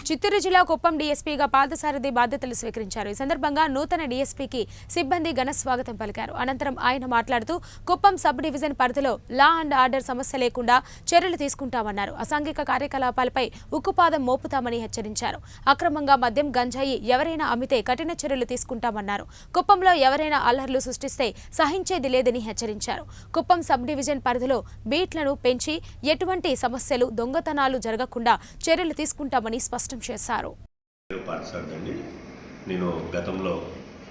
చిత్తూరు జిల్లా కుప్పం డీఎస్పీగా పార్థసారథి బాధ్యతలు స్వీకరించారు. ఈ సందర్భంగా నూతన డీఎస్పీకి సిబ్బంది ఘన స్వాగతం పలికారు. అనంతరం ఆయన మాట్లాడుతూ కుప్పం సబ్ డివిజన్ పరిధిలో లా అండ్ ఆర్డర్ సమస్య లేకుండా చర్యలు తీసుకుంటామన్నారు. అసాంఘిక కార్యకలాపాలపై ఉక్కుపాదం మోపుతామని హెచ్చరించారు. అక్రమంగా మద్యం, గంజాయి ఎవరైనా అమ్మితే కఠిన చర్యలు తీసుకుంటామన్నారు. కుప్పంలో ఎవరైనా అల్లర్లు సృష్టిస్తే సహించేది లేదని హెచ్చరించారు. కుప్పం సబ్ డివిజన్ పరిధిలో బీట్లను పెంచి ఎటువంటి సమస్యలు, దొంగతనాలు జరగకుండా చర్యలు తీసుకుంటామని స్పష్టం చేశారు. నేను గతంలో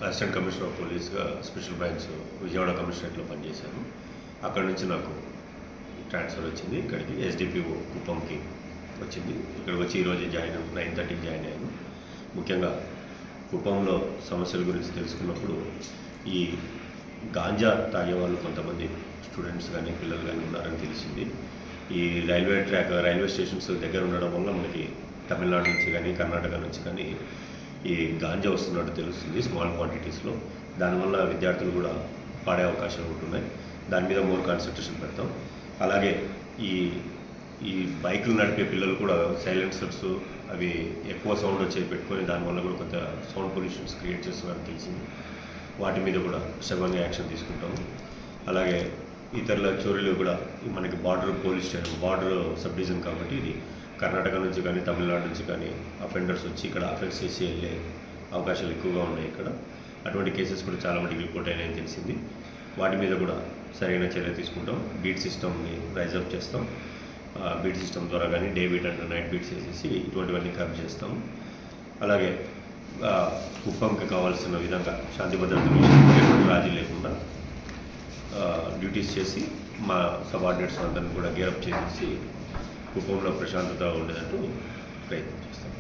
అసిస్టెంట్ కమిషనర్ ఆఫ్ పోలీస్గా స్పెషల్ బ్రాంచ్ విజయవాడ కమిషనరేట్లో పనిచేశాను. అక్కడ నుంచి నాకు ట్రాన్స్ఫర్ వచ్చింది. ఇక్కడికి ఎస్డిపిఓ కుప్పంకి వచ్చింది. ఇక్కడికి వచ్చి ఈరోజు 9:30కి జాయిన్ అయ్యాను. ముఖ్యంగా కుప్పంలో సమస్యల గురించి తెలుసుకున్నప్పుడు ఈ గాంజా తాగే వాళ్ళు కొంతమంది స్టూడెంట్స్ కానీ పిల్లలు కానీ ఉన్నారని తెలిసింది. ఈ రైల్వే స్టేషన్స్ దగ్గర ఉండడం వల్ల మనకి తమిళనాడు నుంచి కానీ కర్ణాటక నుంచి కానీ ఈ గాంజా వస్తున్నట్టు తెలుస్తుంది స్మాల్ క్వాంటిటీస్లో. దానివల్ల విద్యార్థులు కూడా పాడే అవకాశాలు ఉంటున్నాయి. దాని మీద మోర్ కాన్సన్ట్రేషన్ పెడతాం. అలాగే ఈ బైకులు నడిపే పిల్లలు కూడా సైలెన్సర్స్ అవి ఎక్కువ సౌండ్ వచ్చేది పెట్టుకొని దానివల్ల కూడా కొంత సౌండ్ పొల్యూషన్స్ క్రియేట్ చేస్తున్నారని తెలిసింది. వాటి మీద కూడా సగంగా యాక్షన్ తీసుకుంటాము. అలాగే ఇతరుల చోరీలు కూడా మనకి బార్డర్ సబ్ డివిజన్ కాబట్టి ఇది కర్ణాటక నుంచి కానీ తమిళనాడు నుంచి కానీ అఫెండర్స్ వచ్చి ఇక్కడ అఫెన్స్ చేసి వెళ్ళే అవకాశాలు ఎక్కువగా ఉన్నాయి. ఇక్కడ అటువంటి కేసెస్ కూడా చాలా మటుకు రిపోర్ట్ అయినాయని తెలిసింది. వాటి మీద కూడా సరైన చర్య తీసుకుంటాం. బీట్ సిస్టమ్ని రైజ్ అప్ చేస్తాం. బీట్ సిస్టమ్ ద్వారా కానీ day beat and night beats వేసేసి ఇటువంటివన్నీ కర్వ్ చేస్తాం. అలాగే కుప్పంకి కావాల్సిన విధంగా శాంతి భద్రత విషయంలో రాజీ లేకుండా డ్యూటీస్ చేసి మా సబార్డినేట్స్ అందరినీ కూడా గేరప్ చేసేసి కుప్పంలో ప్రశాంతత ఉండేటట్టు ప్రయత్నం చేస్తాం.